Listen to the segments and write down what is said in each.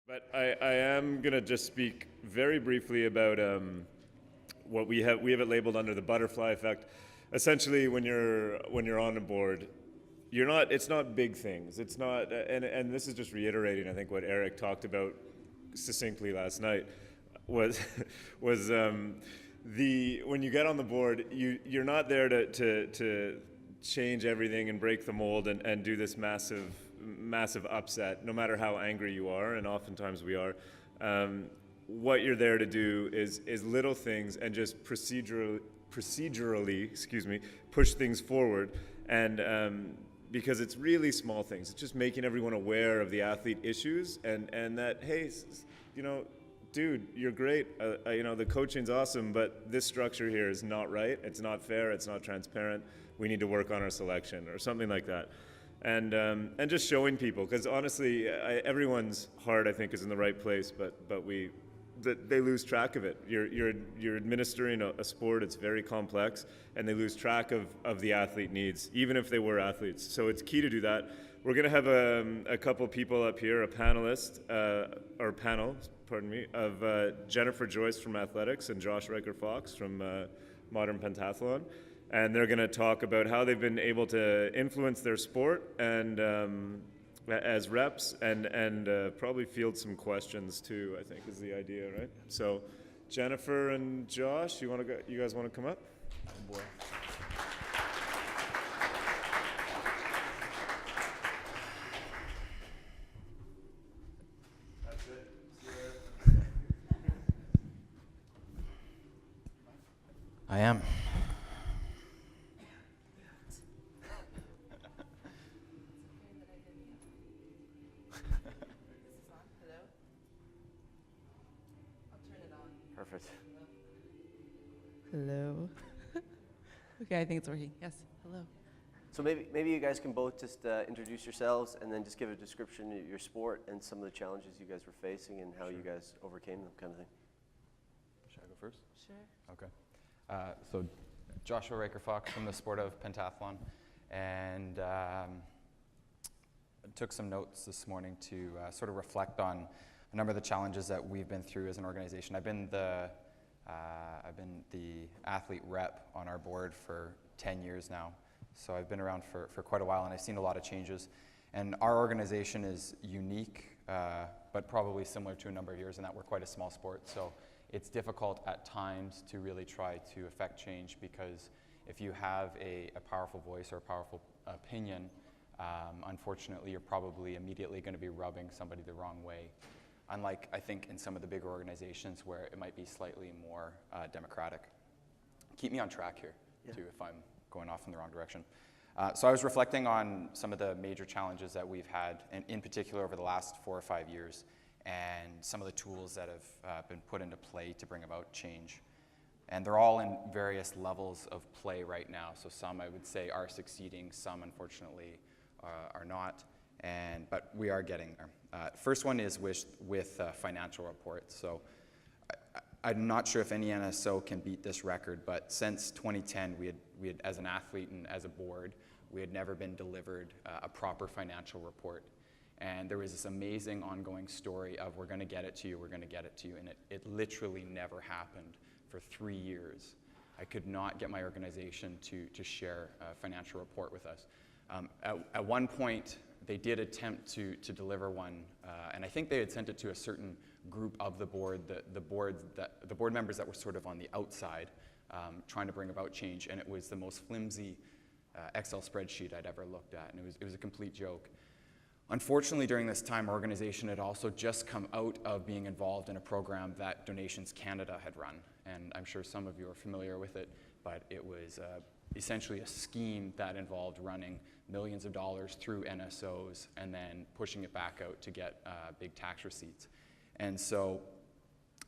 But I am going to just speak very briefly about what we have it labeled under the butterfly effect. Essentially, when you're on a board, it's not big things. It's not, and this is just reiterating, I think, what Eric talked about succinctly last night, was when you get on the board, you're not there to change everything and break the mold and do this massive upset, no matter how angry you are, and oftentimes we are. What you're there to do is little things and just procedurally, push things forward. And because it's really small things, it's just making everyone aware of the athlete issues and that, hey, dude, you're great. The coaching's awesome, but this structure here is not right. It's not fair. It's not transparent. We need to work on our selection or something like that. And just showing people, because honestly, everyone's heart, I think, is in the right place, but they lose track of it. You're administering a sport. It's very complex, and they lose track of the athlete needs, even if they were athletes. So it's key to do that. We're going to have a couple people up here, a panelist, or panel, pardon me, of Jennifer Joyce from Athletics and Josh Riker-Fox from Modern Pentathlon. And they're going to talk about how they've been able to influence their sport and as reps and probably field some questions too, I think is the idea, right? So Jennifer and Josh, you guys want to come up? Oh boy. That's it. See you there. I am. Perfect. Hello. Okay, I think it's working. Yes, hello. So maybe you guys can both just introduce yourselves and then just give a description of your sport and some of the challenges you guys were facing and how you guys overcame them, kind of thing. Should I go first? Sure. Okay. So Joshua Riker-Fox from the sport of pentathlon, and took some notes this morning to sort of reflect on a number of the challenges that we've been through as an organization. I've been the athlete rep on our board for 10 years now, so I've been around for quite a while, and I've seen a lot of changes. And our organization is unique, but probably similar to a number of years in that we're quite a small sport. So it's difficult at times to really try to affect change, because if you have a powerful voice or a powerful opinion, unfortunately, you're probably immediately going to be rubbing somebody the wrong way. Unlike, I think, in some of the bigger organizations where it might be slightly more democratic. Keep me on track here, too, if I'm going off in the wrong direction. So I was reflecting on some of the major challenges that we've had, and in particular over the last 4 or 5 years, and some of the tools that have been put into play to bring about change. And they're all in various levels of play right now. So some, I would say, are succeeding, some, unfortunately, are not. But we are getting there. First one is with financial reports. So I'm not sure if any NSO can beat this record, but since 2010, we had, as an athlete and as a board, we had never been delivered a proper financial report. And there was this amazing ongoing story of, we're going to get it to you, we're going to get it to you, and it literally never happened for 3 years. I could not get my organization to share a financial report with us. At one point, they did attempt to deliver one, and I think they had sent it to a certain group of the board, the board members that were sort of on the outside, trying to bring about change, and it was the most flimsy Excel spreadsheet I'd ever looked at, and it was a complete joke. Unfortunately, during this time, our organization had also just come out of being involved in a program that Donations Canada had run, and I'm sure some of you are familiar with it, but it was essentially a scheme that involved running millions of dollars through NSOs and then pushing it back out to get big tax receipts. And so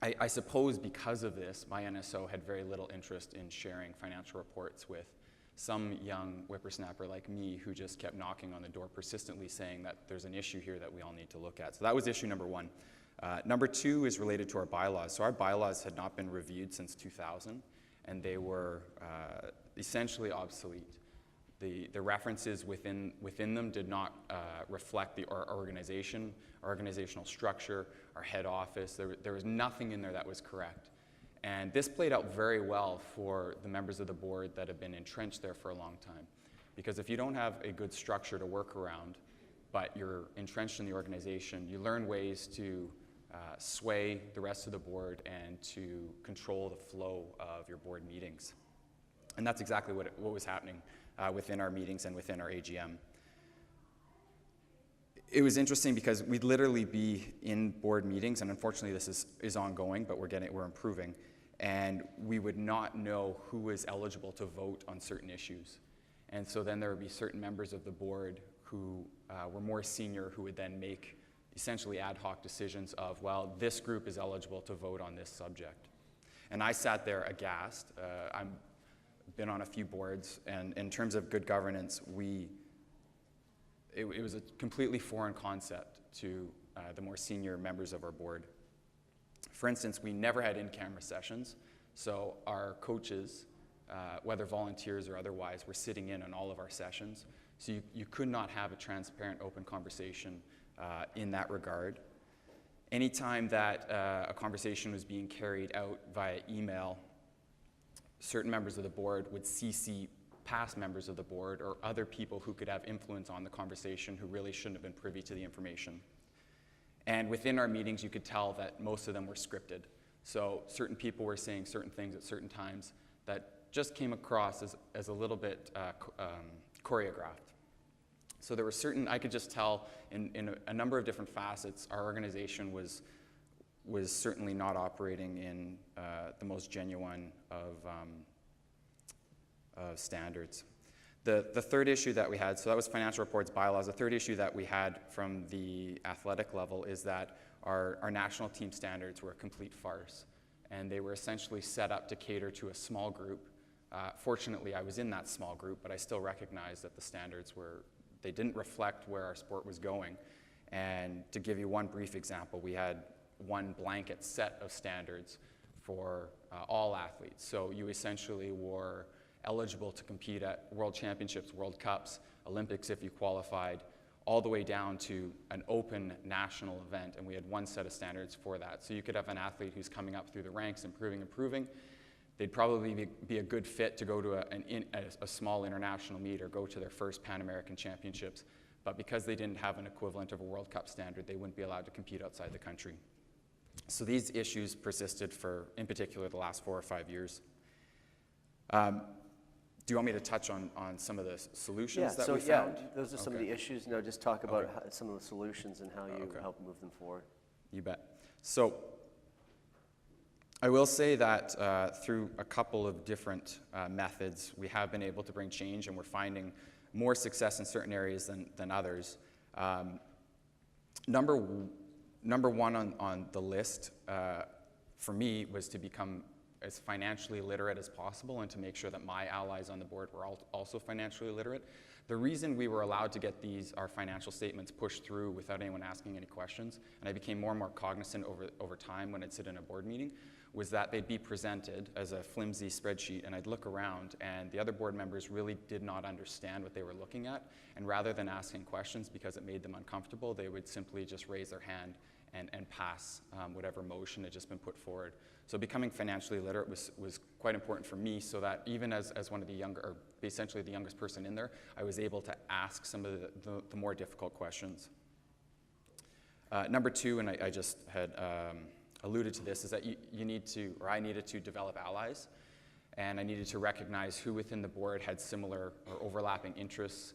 I suppose because of this, my NSO had very little interest in sharing financial reports with some young whippersnapper like me who just kept knocking on the door persistently saying that there's an issue here that we all need to look at. So that was issue number one. Number two is related to our bylaws. So our bylaws had not been reviewed since 2000, and they were essentially obsolete. The references within them did not reflect our organization, our organizational structure, our head office. There was nothing in there that was correct. And this played out very well for the members of the board that have been entrenched there for a long time. Because if you don't have a good structure to work around, but you're entrenched in the organization, you learn ways to sway the rest of the board and to control the flow of your board meetings. And that's exactly what was happening within our meetings and within our AGM. It was interesting because we'd literally be in board meetings, and unfortunately this is ongoing, but we're improving, and we would not know who was eligible to vote on certain issues. And so then there would be certain members of the board who were more senior who would then make essentially ad hoc decisions of, well, this group is eligible to vote on this subject. And I sat there aghast. I've been on a few boards, and in terms of good governance, it was a completely foreign concept to the more senior members of our board. For instance, we never had in-camera sessions, so our coaches, whether volunteers or otherwise, were sitting in on all of our sessions. So you could not have a transparent, open conversation in that regard. Anytime that a conversation was being carried out via email, certain members of the board would CC past members of the board or other people who could have influence on the conversation who really shouldn't have been privy to the information. And within our meetings, you could tell that most of them were scripted. So certain people were saying certain things at certain times that just came across as a little bit choreographed. So there were certain, I could just tell in a number of different facets, our organization was certainly not operating in the most genuine of standards. The third issue that we had, so that was financial reports, bylaws. The third issue that we had from the athletic level is that our national team standards were a complete farce. And they were essentially set up to cater to a small group. Fortunately, I was in that small group, but I still recognize that the standards they didn't reflect where our sport was going. And to give you one brief example, we had one blanket set of standards for all athletes. So you essentially were eligible to compete at World Championships, World Cups, Olympics if you qualified, all the way down to an open national event, and we had one set of standards for that. So you could have an athlete who's coming up through the ranks, improving. They'd probably be a good fit to go to a small international meet or go to their first Pan American Championships, but because they didn't have an equivalent of a World Cup standard, they wouldn't be allowed to compete outside the country. So these issues persisted for, in particular, the last 4 or 5 years. Do you want me to touch on some of the solutions that we found? Yeah, those are some of the issues. Now just talk about some of the solutions and how you help move them forward. You bet. So I will say that through a couple of different methods, we have been able to bring change, and we're finding more success in certain areas than others. Number one on the list for me was to become as financially literate as possible and to make sure that my allies on the board were also financially literate. The reason we were allowed to get our financial statements pushed through without anyone asking any questions, and I became more and more cognizant over time when I'd sit in a board meeting, was that they'd be presented as a flimsy spreadsheet, and I'd look around and the other board members really did not understand what they were looking at, and rather than asking questions because it made them uncomfortable, they would simply just raise their hand and pass whatever motion had just been put forward. So becoming financially literate was quite important for me, so that even as one of the younger, or essentially the youngest person in there, I was able to ask some of the more difficult questions. Number two, and I just had alluded to this, is that you need to, or I needed to develop allies, and I needed to recognize who within the board had similar or overlapping interests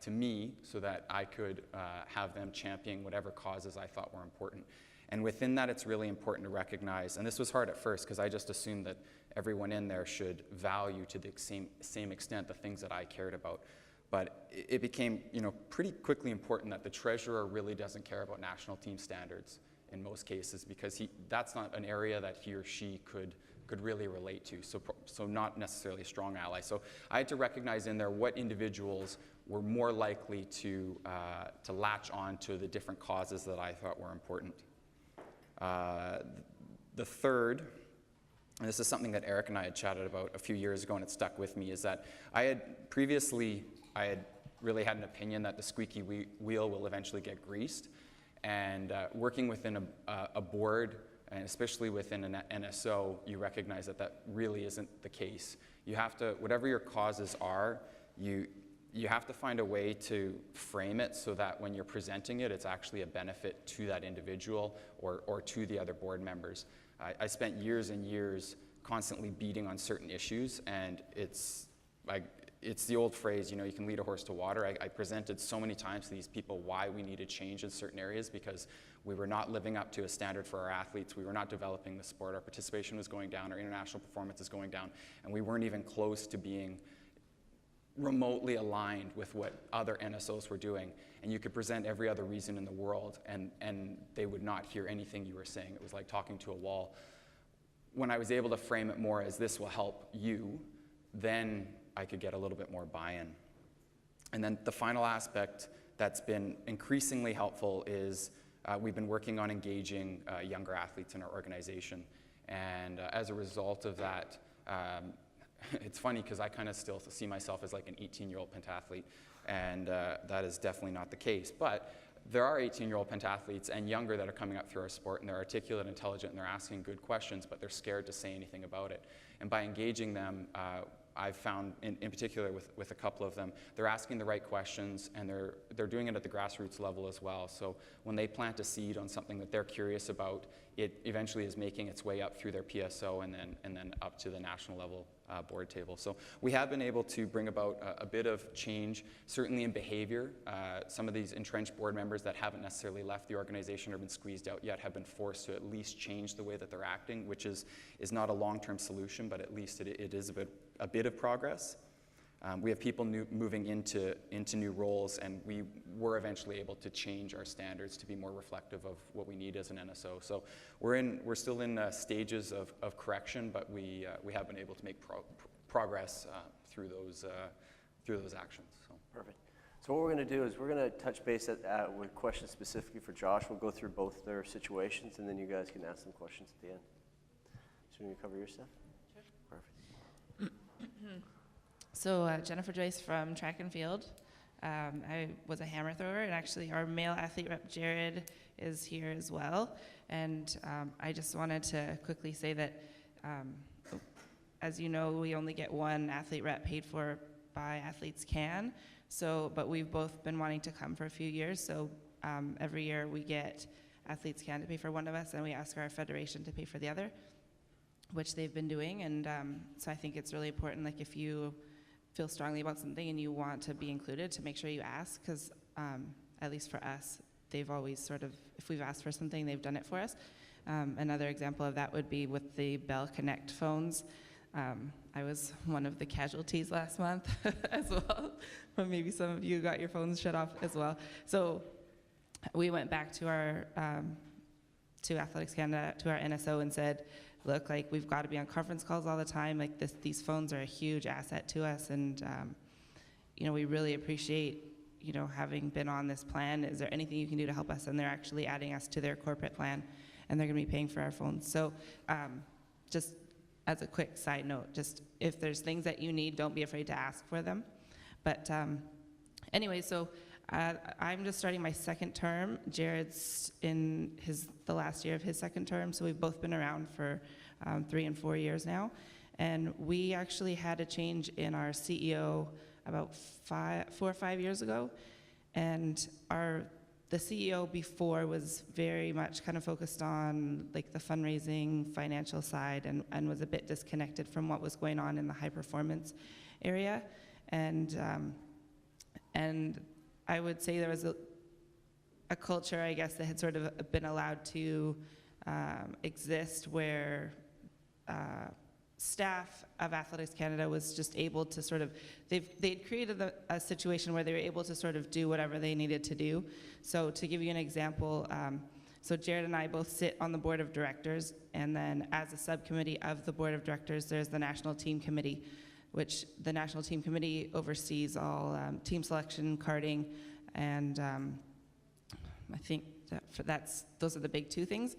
to me, so that I could have them champion whatever causes I thought were important. And within that, it's really important to recognize, and this was hard at first because I just assumed that everyone in there should value to the same extent the things that I cared about. But it became, pretty quickly important that the treasurer really doesn't care about national team standards in most cases, because that's not an area that he or she could really relate to, so not necessarily a strong ally. So I had to recognize in there what individuals were more likely to latch on to the different causes that I thought were important. The third, and this is something that Eric and I had chatted about a few years ago and it stuck with me, is that I had previously I had really had an opinion that the squeaky wheel will eventually get greased. And working within a board, and especially within an NSO, you recognize that that really isn't the case. You have to, whatever your causes are, you have to find a way to frame it so that when you're presenting it, it's actually a benefit to that individual or to the other board members. I spent years and years constantly beating on certain issues, and it's the old phrase, you know, you can lead a horse to water. I presented so many times to these people why we needed change in certain areas because we were not living up to a standard for our athletes. We were not developing the sport. Our participation was going down. Our international performance is going down. And we weren't even close to being remotely aligned with what other NSOs were doing. And you could present every other reason in the world, and they would not hear anything you were saying. It was like talking to a wall. When I was able to frame it more as this will help you, then I could get a little bit more buy-in. And then the final aspect that's been increasingly helpful is we've been working on engaging younger athletes in our organization. And as a result of that, it's funny because I kind of still see myself as like an 18-year-old pentathlete, and that is definitely not the case. But there are 18-year-old pentathletes and younger that are coming up through our sport, and they're articulate, intelligent, and they're asking good questions, but they're scared to say anything about it. And by engaging them, I've found, in particular with a couple of them, they're asking the right questions, and they're doing it at the grassroots level as well. So when they plant a seed on something that they're curious about, it eventually is making its way up through their PSO and then up to the national level board table. So we have been able to bring about a bit of change, certainly in behavior. Some of these entrenched board members that haven't necessarily left the organization or been squeezed out yet have been forced to at least change the way that they're acting, which is not a long-term solution, but at least it is a bit of progress. We have people moving into new roles, and we were eventually able to change our standards to be more reflective of what we need as an NSO. So we're still in stages of correction, but we have been able to make progress through those actions. So. Perfect. So what we're going to do is we're going to touch base with questions specifically for Josh. We'll go through both their situations, and then you guys can ask them questions at the end. So you cover your stuff? Sure. Perfect. So Jennifer Joyce from track and field. I was a hammer thrower, and actually our male athlete rep Jared is here as well. And I just wanted to quickly say that, as you know, we only get one athlete rep paid for by AthletesCAN. So, but we've both been wanting to come for a few years. So every year we get AthletesCAN to pay for one of us, and we ask our federation to pay for the other, which they've been doing. And so I think it's really important, like if you feel strongly about something and you want to be included, to make sure you ask, because at least for us, they've always sort of, if we've asked for something, they've done it for us. Another example of that would be with the Bell Connect phones. I was one of the casualties last month as well, but maybe some of you got your phones shut off as well. So we went back to our, to AthletesCAN, to our NSO, and said, look, like we've got to be on conference calls all the time. Like these phones are a huge asset to us, and you know, we really appreciate, you know, having been on this plan. Is there anything you can do to help us? And they're actually adding us to their corporate plan, and they're going to be paying for our phones. So, just as a quick side note, just if there's things that you need, don't be afraid to ask for them. But anyway, so. I'm just starting my second term. Jared's in the last year of his second term, so we've both been around for 3 and 4 years now. And we actually had a change in our CEO about 4 or 5 years ago. And the CEO before was very much kind of focused on like the fundraising, financial side, and was a bit disconnected from what was going on in the high performance area. And I would say there was a culture, I guess, that had sort of been allowed to exist where staff of Athletics Canada was just able to sort of, they'd created a situation where they were able to sort of do whatever they needed to do. So to give you an example, so Jared and I both sit on the board of directors, and then as a subcommittee of the board of directors, there's the National Team Committee, which the National Team Committee oversees all team selection, carding, and I think those are the big two things.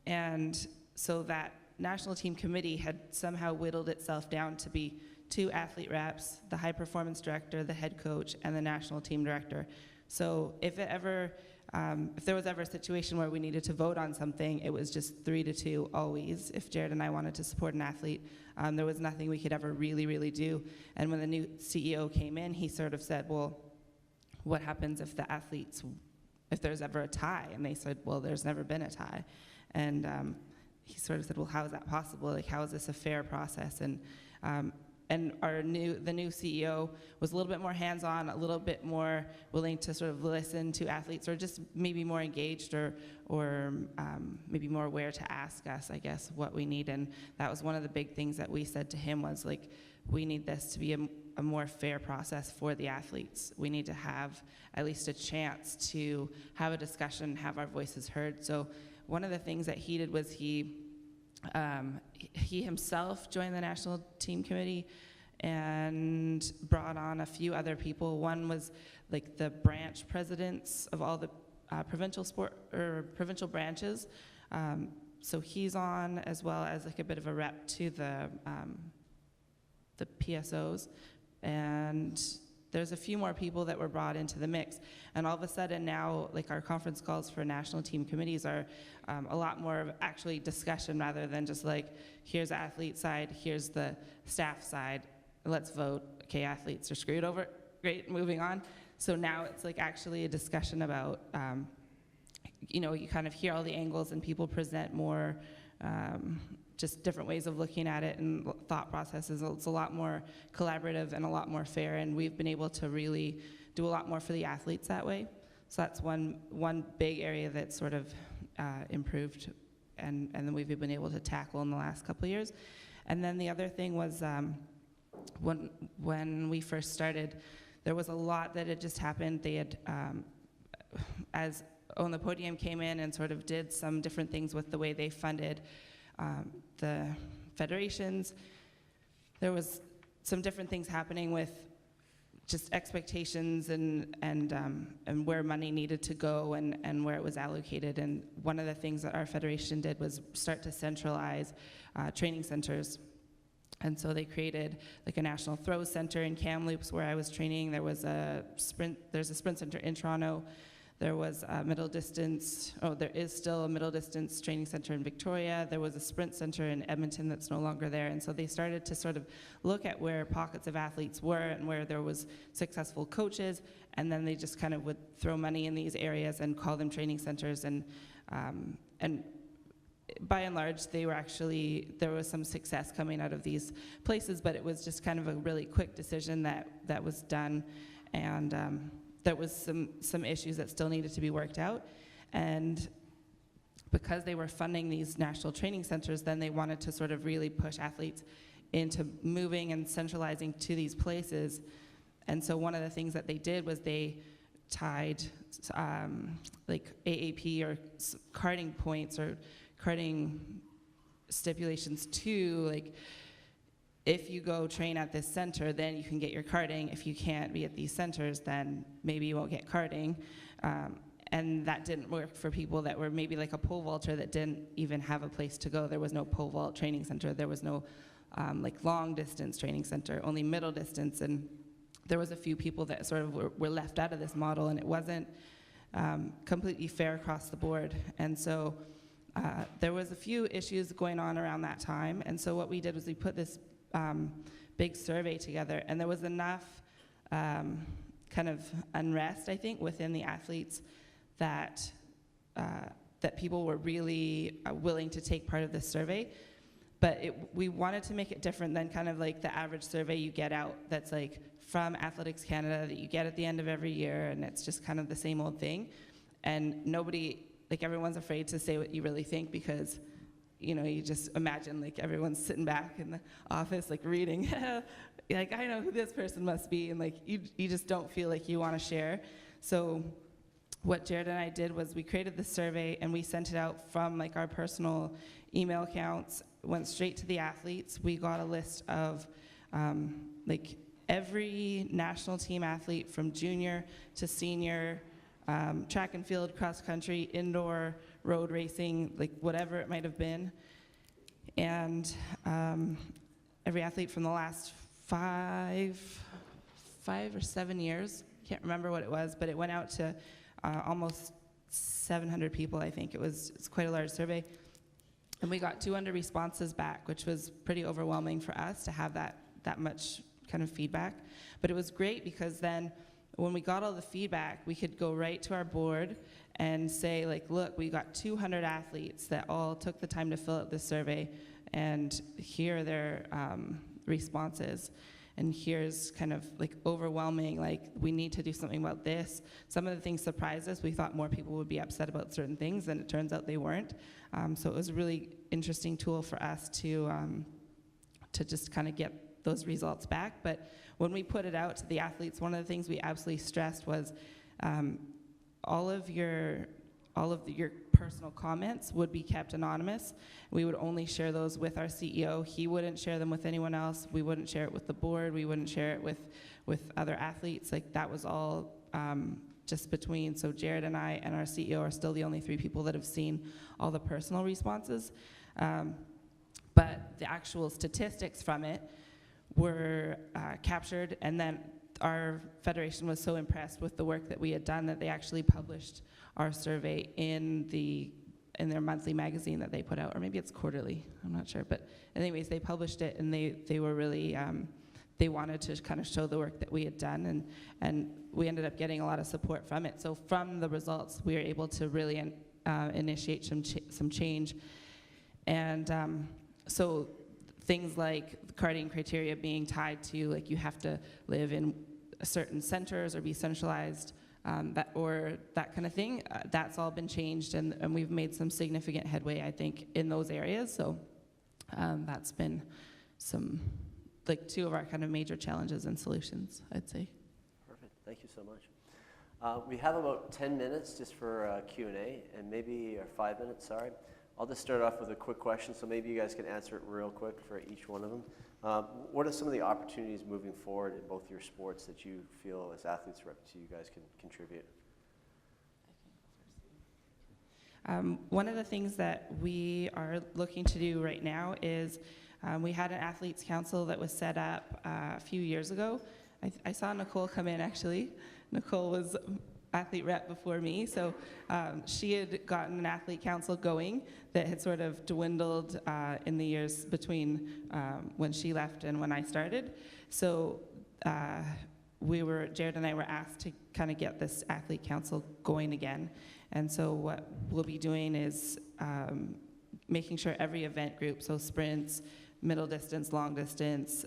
And so that National Team Committee had somehow whittled itself down to be 2 athlete reps, the high performance director, the head coach, and the national team director. So if there was ever a situation where we needed to vote on something, it was just 3-2 always. If Jared and I wanted to support an athlete, there was nothing we could ever really, really do. And when the new CEO came in, he sort of said, well, what happens if there's ever a tie? And they said, well, there's never been a tie. And he sort of said, well, how is that possible? Like, how is this a fair process? And the new CEO was a little bit more hands-on, a little bit more willing to sort of listen to athletes, or just maybe more engaged, or maybe more aware to ask us, I guess, what we need. And that was one of the big things that we said to him was, like, we need this to be a more fair process for the athletes. We need to have at least a chance to have a discussion, have our voices heard. So one of the things that he did was he himself joined the national team committee and brought on a few other people. One was like the branch presidents of all the provincial branches. So he's on, as well as like a bit of a rep to the PSOs. And there's a few more people that were brought into the mix. And all of a sudden now, like, our conference calls for national team committees are a lot more of actually discussion, rather than just like, here's the athlete side, here's the staff side, let's vote. Okay, athletes are screwed over, great, moving on. So now it's like actually a discussion about, you kind of hear all the angles and people present more just different ways of looking at it and thought processes. It's a lot more collaborative and a lot more fair, and we've been able to really do a lot more for the athletes that way. So that's one big area that sort of improved, and then we've been able to tackle in the last couple of years. And then the other thing was when we first started, there was a lot that had just happened. They had, as On the Podium came in and sort of did some different things with the way they funded the federations. There was some different things happening with just expectations and where money needed to go and where it was allocated. And one of the things that our federation did was start to centralize training centers. And so they created like a national throw center in Kamloops where I was training. There's a sprint center in Toronto. There was a there is still a middle distance training center in Victoria. There was a sprint center in Edmonton that's no longer there. And so they started to sort of look at where pockets of athletes were and where there was successful coaches. And then they just kind of would throw money in these areas and call them training centers. And by and large, there was some success coming out of these places, but it was just kind of a really quick decision that was done. And there was some issues that still needed to be worked out. And because they were funding these national training centers, then they wanted to sort of really push athletes into moving and centralizing to these places. And so one of the things that they did was they tied like AAP or carding points or carding stipulations to, like, if you go train at this center, then you can get your carding. If you can't be at these centers, then maybe you won't get carding. And that didn't work for people that were maybe like a pole vaulter that didn't even have a place to go. There was no pole vault training center. There was no like long distance training center, only middle distance. And there was a few people that sort of were left out of this model, and it wasn't completely fair across the board. And so there was a few issues going on around that time. And so what we did was we put this big survey together, and there was enough kind of unrest, I think, within the athletes that people were really willing to take part of this survey. But we wanted to make it different than kind of like the average survey you get out that's like from Athletics Canada that you get at the end of every year, and it's just kind of the same old thing. And everyone's afraid to say what you really think because you just imagine like everyone's sitting back in the office like reading, like, I know who this person must be, and like you just don't feel like you want to share. So what Jared and I did was we created the survey and we sent it out from like our personal email accounts, went straight to the athletes. We got a list of like every national team athlete from junior to senior, track and field, cross country, indoor, road racing, like whatever it might have been. And every athlete from the last 5 or 7 years. Can't remember what it was, but it went out to almost 700 people, I think. It's quite a large survey. And we got 200 responses back, which was pretty overwhelming for us to have that much kind of feedback. But it was great because then when we got all the feedback, we could go right to our board and say, like, look, we got 200 athletes that all took the time to fill out this survey, and here are their responses. And here's kind of like overwhelming, like, we need to do something about this. Some of the things surprised us. We thought more people would be upset about certain things, and it turns out they weren't. So it was a really interesting tool for us to just kind of get those results back. But when we put it out to the athletes, one of the things we absolutely stressed was all of your personal comments would be kept anonymous. We would only share those with our CEO. He wouldn't share them with anyone else. We wouldn't share it with the board. We wouldn't share it with other athletes. Like, that was all just between. So Jared and I and our CEO are still the only 3 people that have seen all the personal responses. But the actual statistics from it were captured, and then our federation was so impressed with the work that we had done that they actually published our survey in their monthly magazine that they put out, or maybe it's quarterly, I'm not sure. But anyways, they published it, and they were really, they wanted to kind of show the work that we had done, and we ended up getting a lot of support from it. So from the results, we were able to really initiate some change. And so things like the carding criteria being tied to, like, you have to live in certain centers or be centralized, that kind of thing, that's all been changed, and we've made some significant headway, I think, in those areas. So that's been some, like, 2 of our kind of major challenges and solutions, I'd say. Perfect. Thank you so much. We have about 10 minutes just for Q&A, and maybe, or 5 minutes, sorry. I'll just start off with a quick question, so maybe you guys can answer it real quick for each one of them. What are some of the opportunities moving forward in both your sports that you feel as athletes rep to you guys can contribute? One of the things that we are looking to do right now is we had an athletes council that was set up a few years ago. I saw Nicole come in, actually. Nicole was athlete rep before me, so she had gotten an athlete council going that had sort of dwindled in the years between when she left and when I started. So Jared and I were asked to kind of get this athlete council going again. And so what we'll be doing is making sure every event group, so sprints, middle distance, long distance,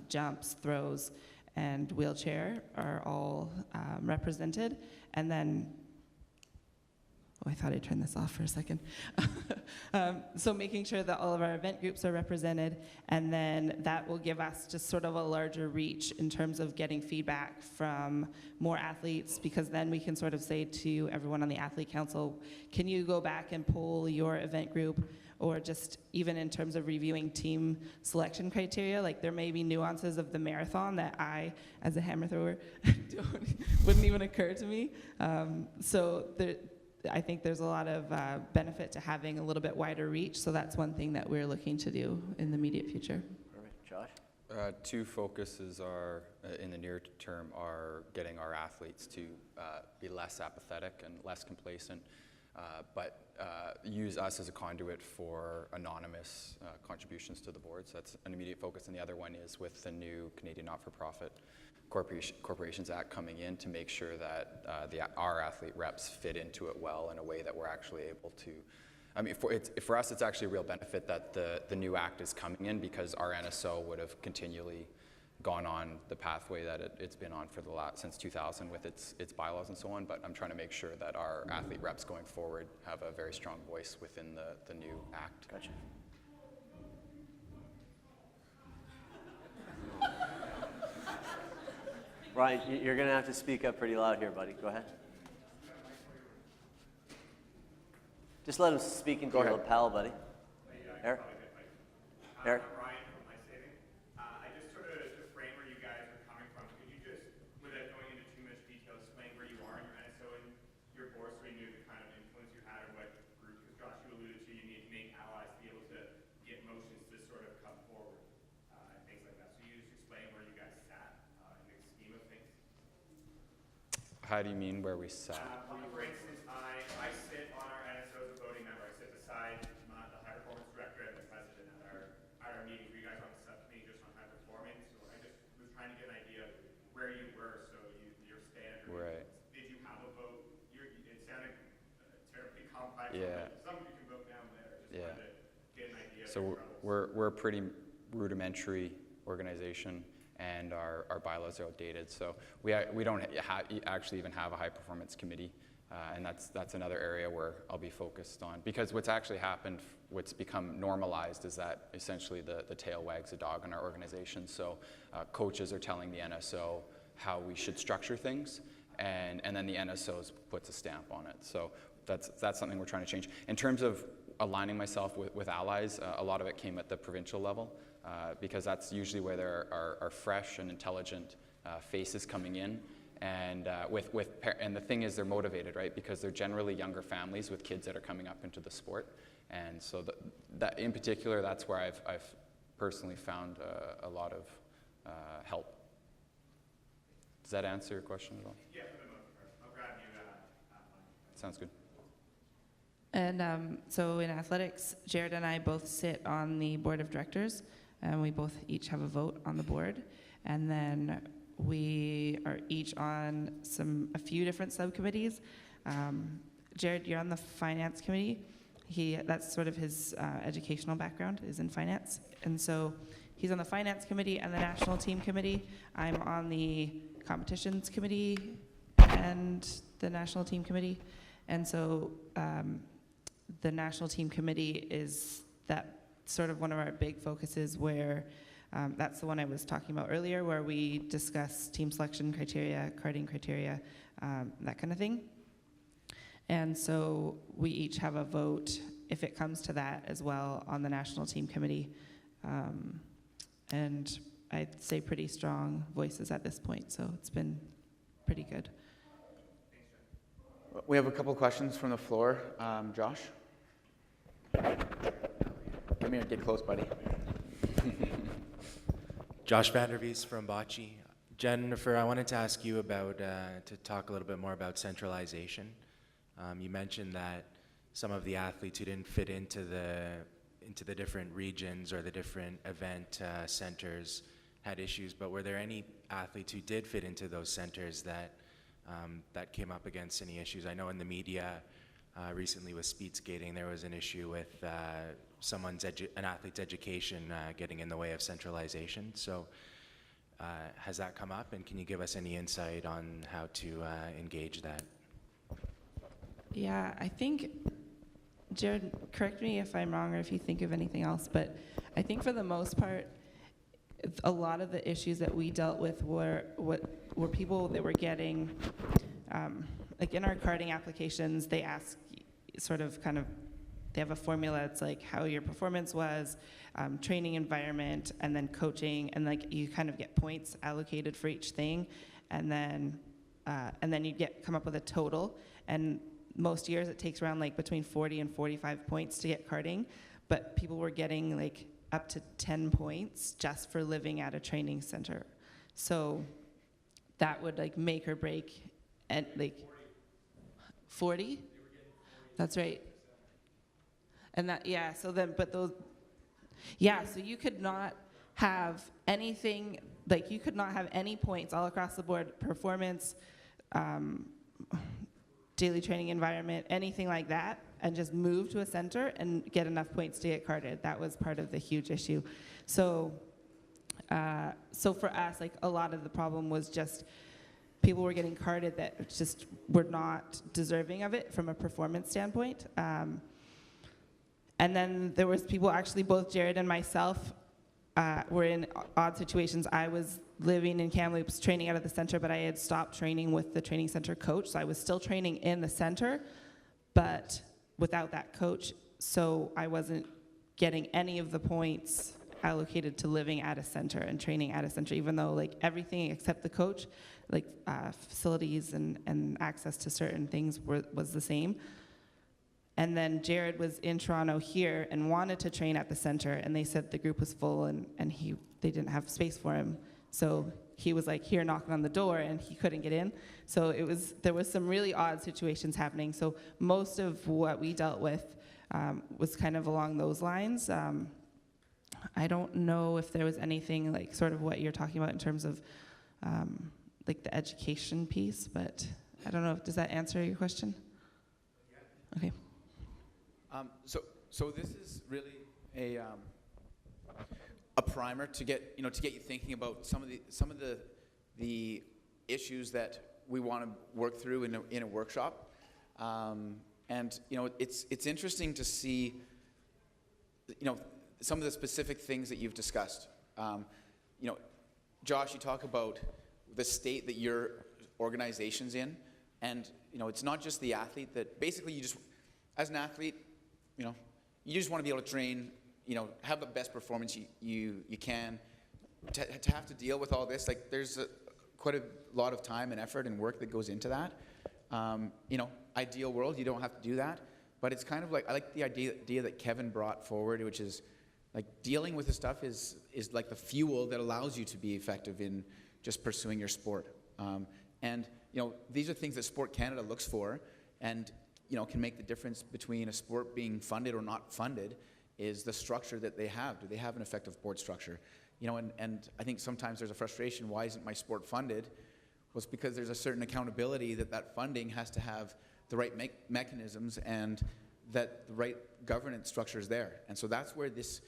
jumps, throws, and wheelchair are all represented. And then, I thought I turned this off for a second. So making sure that all of our event groups are represented, and then that will give us just sort of a larger reach in terms of getting feedback from more athletes, because then we can sort of say to everyone on the athlete council, can you go back and poll your event group? Or just even in terms of reviewing team selection criteria, like, there may be nuances of the marathon that I, as a hammer thrower, wouldn't even occur to me. So I think there's a lot of benefit to having a little bit wider reach, so that's one thing that we're looking to do in the immediate future. Perfect. Josh? 2 focuses are, in the near term, are getting our athletes to be less apathetic and less complacent, but use us as a conduit for anonymous contributions to the board. So that's an immediate focus. And the other one is with the new Canadian Not-for-Profit Corporations Act coming in, to make sure that our athlete reps fit into it well in a way that we're actually able to. I mean, for us, it's actually a real benefit that the new act is coming in, because our NSO would have continually gone on the pathway that it's been on for since 2000 with its bylaws and so on. But I'm trying to make sure that our athlete reps going forward have a very strong voice within the new act. Gotcha. Ryan, you're going to have to speak up pretty loud here, buddy. Go ahead. Just let him speak into your lapel, buddy. Eric? Eric? Motions to sort of come forward, things like that. So you just explain where you How do you mean where we sat? For instance, I sit on our NSO as a voting member. I sit beside the high performance director and the president at our meetings. Were you guys on the subcommittee just on high performance? Or I just was trying to get an idea of where you were, so your stand. Right. Did you have a vote? It sounded terribly complex. Yeah. Some of you can vote down there. Just Yeah. trying to get an idea. So we're a pretty rudimentary organization, and our bylaws are outdated. So we don't actually even have a high performance committee, and that's another area where I'll be focused on. Because what's actually happened, what's become normalized, is that essentially the tail wags the dog in our organization. So coaches are telling the NSO how we should structure things, and then the NSO puts a stamp on it. So that's something we're trying to change. In terms of aligning myself with allies, a lot of it came at the provincial level, because that's usually where there are fresh and intelligent faces coming in, and and the thing is, they're motivated, right? Because they're generally younger families with kids that are coming up into the sport, and so that in particular, that's where I've personally found a lot of help. Does that answer your question at all? Yeah, for the most part. I'll grab you at Sounds good. And so in athletics, Jared and I both sit on the board of directors, and we both each have a vote on the board. And then we are each on a few different subcommittees. Jared, you're on the finance committee. That's sort of his educational background, is in finance. And so he's on the finance committee and the national team committee. I'm on the competitions committee and the national team committee. And so the national team committee is that sort of one of our big focuses, where that's the one I was talking about earlier, where we discuss team selection criteria, carding criteria, that kind of thing. And so we each have a vote, if it comes to that as well, on the national team committee. And I'd say pretty strong voices at this point, so it's been pretty good. We have a couple questions from the floor. Josh? Come here, get close, buddy. Josh Vandervees from Bocce. Jennifer, I wanted to ask you about, to talk a little bit more about centralization. You mentioned that some of the athletes who didn't fit into the different regions or the different event centers had issues, but were there any athletes who did fit into those centers that came up against any issues? I know in the media recently with speed skating, there was an issue with an athlete's education getting in the way of centralization. So has that come up, and can you give us any insight on how to engage that? Yeah, I think, Jared, correct me if I'm wrong or if you think of anything else, but I think for the most part, a lot of the issues that we dealt with were people that were getting, like in our carding applications, they ask sort of kind of, they have a formula. It's like how your performance was, training environment, and then coaching, and like you kind of get points allocated for each thing, and then you come up with a total. And most years it takes around like between 40 and 45 points to get carding, but people were getting like up to 10 points just for living at a training center. So that would like make or break, and like 40? That's right. And that, yeah, so then, but those, yeah, so you could not have anything, like you could not have any points all across the board, performance, daily training environment, anything like that, and just move to a center and get enough points to get carded. That was part of the huge issue. So for us, like a lot of the problem was just people were getting carded that just were not deserving of it from a performance standpoint. And then there was people, actually both Jared and myself were in odd situations. I was living in Kamloops, training out of the center, but I had stopped training with the training center coach. So I was still training in the center, but without that coach. So I wasn't getting any of the points allocated to living at a center and training at a center, even though like everything except the coach, like facilities and access to certain things was the same. And then Jared was in Toronto here and wanted to train at the center, and they said the group was full and they didn't have space for him. So he was like here knocking on the door and he couldn't get in. So there was some really odd situations happening. So most of what we dealt with was kind of along those lines. I don't know if there was anything like sort of what you're talking about in terms of like the education piece, but I don't know. Does that answer your question? Yeah. Okay. So this is really a primer to get you thinking about some of the issues that we want to work through in a workshop, and it's interesting to see some of the specific things that you've discussed. Josh, you talk about the state that your organization's in, and it's not just the athlete. That basically you just, as an athlete, you just want to be able to train, have the best performance you can. To have to deal with all this, like there's quite a lot of time and effort and work that goes into that. Ideal world, you don't have to do that, but it's kind of like, I like the idea that Kevin brought forward, which is like dealing with the stuff is like the fuel that allows you to be effective in just pursuing your sport. And these are things that Sport Canada looks for, and can make the difference between a sport being funded or not funded is the structure that they have. Do they have an effective board structure? And I think sometimes there's a frustration, why isn't my sport funded? Well, it's because there's a certain accountability that funding has to have the right mechanisms and that the right governance structure is there. And so that's where this,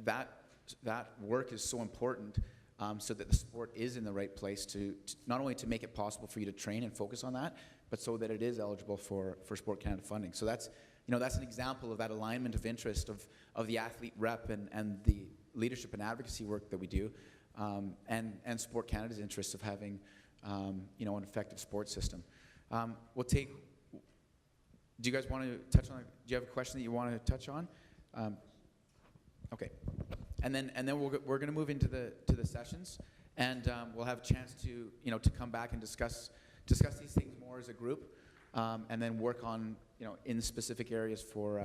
that work is so important, so that the sport is in the right place to not only to make it possible for you to train and focus on that, but so that it is eligible for Sport Canada funding. So that's an example of that alignment of interest of the athlete rep and the leadership and advocacy work that we do, and Sport Canada's interest of having an effective sports system. We'll take. Do you guys want to touch on? Do you have a question that you want to touch on? Okay, and then we're going to move into the sessions, and we'll have a chance to come back and discuss these things more as a group, and then work on in specific areas to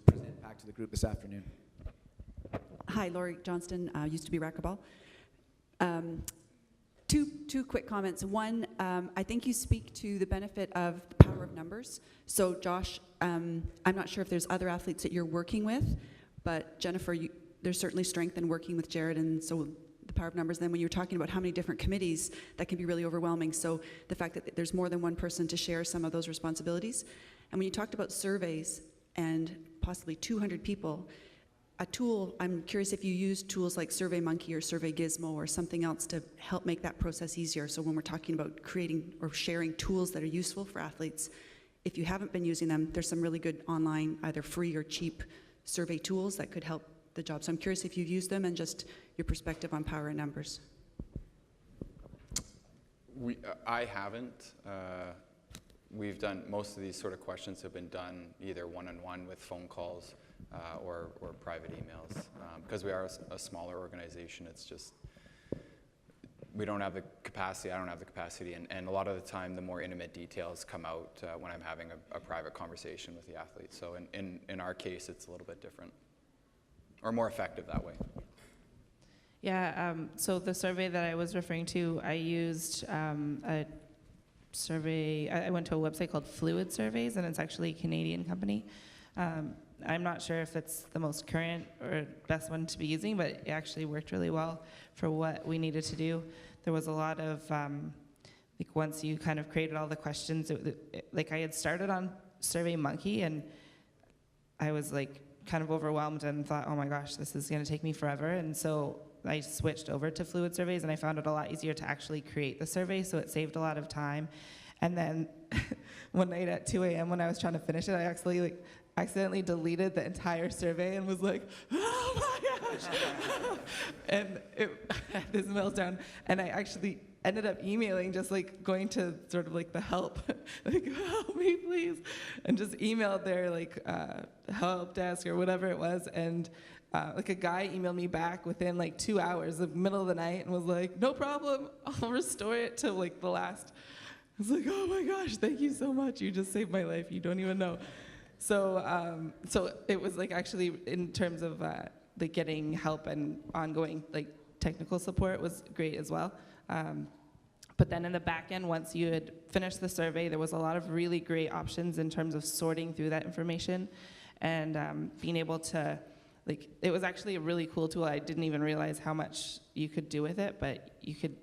present back to the group this afternoon. Hi, Laurie Johnston, used to be racquetball. Two quick comments. One, I think you speak to the benefit of the power of numbers. So Josh, I'm not sure if there's other athletes that you're working with, but Jennifer, there's certainly strength in working with Jared, and so the power of numbers. Then when you're talking about how many different committees, that can be really overwhelming. So the fact that there's more than one person to share some of those responsibilities. And when you talked about surveys and possibly 200 people, a tool, I'm curious if you use tools like SurveyMonkey or SurveyGizmo or something else to help make that process easier. So when we're talking about creating or sharing tools that are useful for athletes, if you haven't been using them, there's some really good online, either free or cheap survey tools that could help the job. So I'm curious if you've used them and just your perspective on power and numbers. I haven't. We've done, most of these sort of questions have been done either one-on-one with phone calls or private emails. Because we are a smaller organization, it's just, we don't have the capacity, I don't have the capacity, and a lot of the time the more intimate details come out when I'm having a private conversation with the athlete. So in our case, it's a little bit different, or more effective that way. Yeah, so the survey that I was referring to, I used a survey, I went to a website called Fluid Surveys, and it's actually a Canadian company. I'm not sure if it's the most current or best one to be using, but it actually worked really well for what we needed to do. There was a lot of, like once you kind of created all the questions, like I had started on SurveyMonkey, and I was like kind of overwhelmed and thought, oh my gosh, this is gonna take me forever. And so I switched over to Fluid Surveys, and I found it a lot easier to actually create the survey, so it saved a lot of time. And then one night at 2 a.m. when I was trying to finish it, I accidentally deleted the entire survey and was like, oh my gosh. And it had this meltdown. And I actually ended up emailing, just like going to sort of like the help, like help me please, and just emailed their like help desk or whatever it was. And like a guy emailed me back within like 2 hours, the middle of the night, and was like, no problem, I'll restore it to like the last. I was like, oh my gosh, thank you so much. You just saved my life. You don't even know. So so it was like actually in terms of like getting help and ongoing like technical support was great as well. But then in the back end, once you had finished the survey, there was a lot of really great options in terms of sorting through that information and being able to, like, it was actually a really cool tool. I didn't even realize how much you could do with it, but you could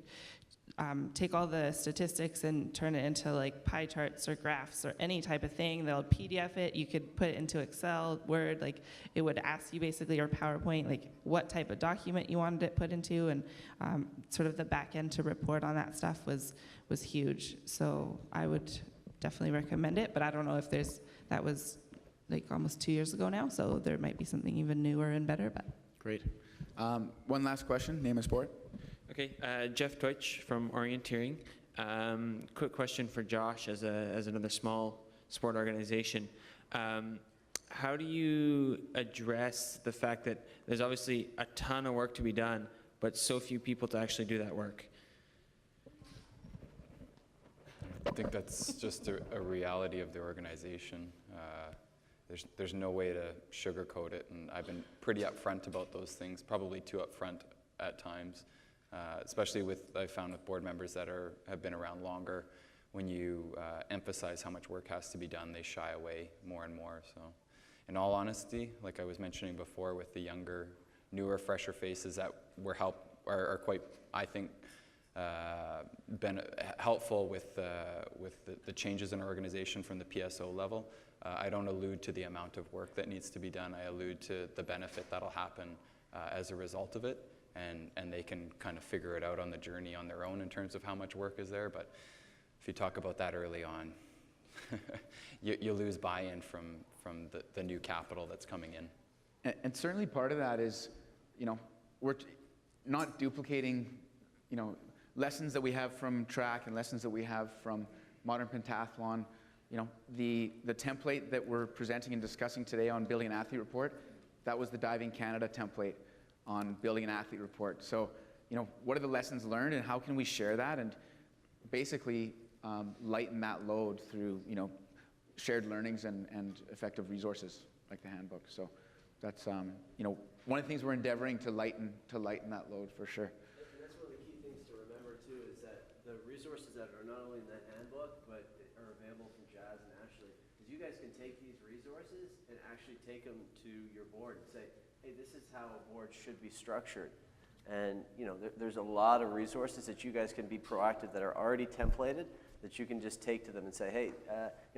take all the statistics and turn it into like pie charts or graphs or any type of thing. They'll PDF it. You could put it into Excel, Word. Like, it would ask you basically, or PowerPoint, like what type of document you wanted it put into, and sort of the back end to report on that stuff was huge. So I would definitely recommend it. But I don't know if that was like almost 2 years ago now, so there might be something even newer and better. But Great. One last question, name and sport. Okay, Jeff Deutsch from Orienteering. Quick question for Josh as another small sport organization. How do you address the fact that there's obviously a ton of work to be done, but so few people to actually do that work? I think that's just a reality of the organization. There's no way to sugarcoat it, and I've been pretty upfront about those things, probably too upfront at times. Especially I found with board members that have been around longer, when you emphasize how much work has to be done, they shy away more and more. So, in all honesty, like I was mentioning before, with the younger, newer, fresher faces that are quite, I think, been helpful with the changes in our organization from the PSO level. I don't allude to the amount of work that needs to be done. I allude to the benefit that'll happen as a result of it. And they can kind of figure it out on the journey on their own in terms of how much work is there. But if you talk about that early on, you lose buy-in from the new capital that's coming in. And certainly part of that is, we're not duplicating, lessons that we have from track and lessons that we have from modern pentathlon. The template that we're presenting and discussing today on building an athlete report, that was the Diving Canada template on building an athlete report. So, what are the lessons learned and how can we share that and basically lighten that load through, shared learnings and effective resources like the handbook. So that's, one of the things we're endeavoring to lighten that load for sure. And that's one of the key things to remember too, is that the resources that are not only in that handbook, but are available from Jazz and Ashley, is you guys can take these resources and actually take them to your board and say, hey, this is how a board should be structured. And there's a lot of resources that you guys can be proactive that are already templated that you can just take to them and say, hey,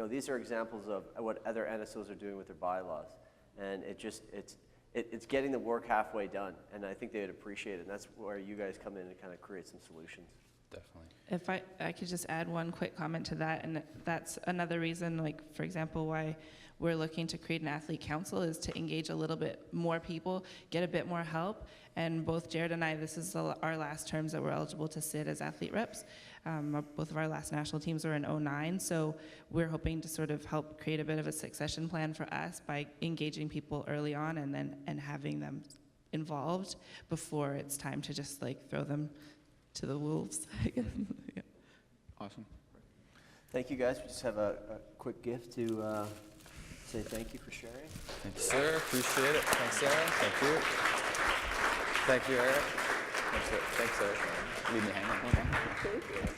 these are examples of what other NSOs are doing with their bylaws. And it's getting the work halfway done. And I think they would appreciate it. And that's where you guys come in and kind of create some solutions. Definitely. if I could just add one quick comment to that, and that's another reason, like, for example, why we're looking to create an athlete council is to engage a little bit more people, get a bit more help. And both Jared and I, this is our last terms that we're eligible to sit as athlete reps. Both of our last national teams were in 2009, so we're hoping to sort of help create a bit of a succession plan for us by engaging people early on and having them involved before it's time to just like throw them to the wolves. Yeah. Awesome. Thank you, guys. We just have a quick gift to say thank you for sharing. Thank you, sir. Appreciate it. Thanks, Sarah. Thank you. Thank you, Eric. Thanks, Eric. Leave me hanging. Okay.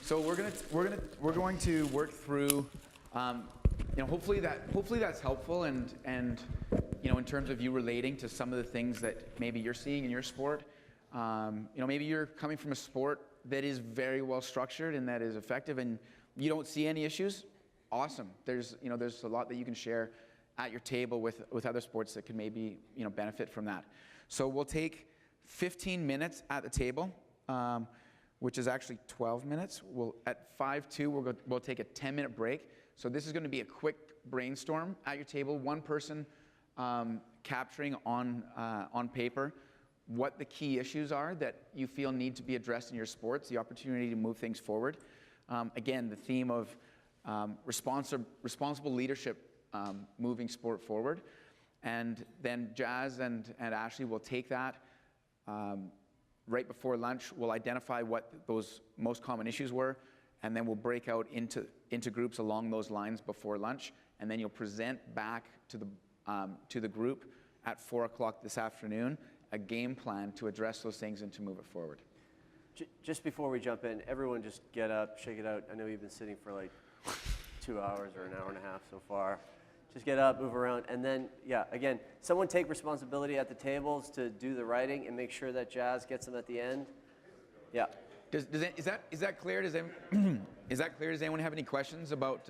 So we're going to work through. Hopefully that's helpful, and in terms of you relating to some of the things that maybe you're seeing in your sport. Maybe you're coming from a sport that is very well structured and that is effective, and you don't see any issues. Awesome. There's a lot that you can share at your table with other sports that could maybe benefit from that. So we'll take 15 minutes at the table, which is actually 12 minutes. At 5:02 we'll take a 10-minute break. So this is going to be a quick brainstorm at your table. One person capturing on paper what the key issues are that you feel need to be addressed in your sports, the opportunity to move things forward. Again, the theme of responsible leadership moving sport forward. And then Jazz and Ashley will take that right before lunch. We'll identify what those most common issues were, and then we'll break out into groups along those lines before lunch, and then you'll present back to the group at 4 o'clock this afternoon a game plan to address those things and to move it forward. Just before we jump in, everyone just get up, shake it out. I know you've been sitting for like 2 hours or an hour and a half so far. Just get up, move around, and then, yeah, again, someone take responsibility at the tables to do the writing and make sure that Jazz gets them at the end. Yeah. Is that clear? Is that clear? Does anyone have any questions about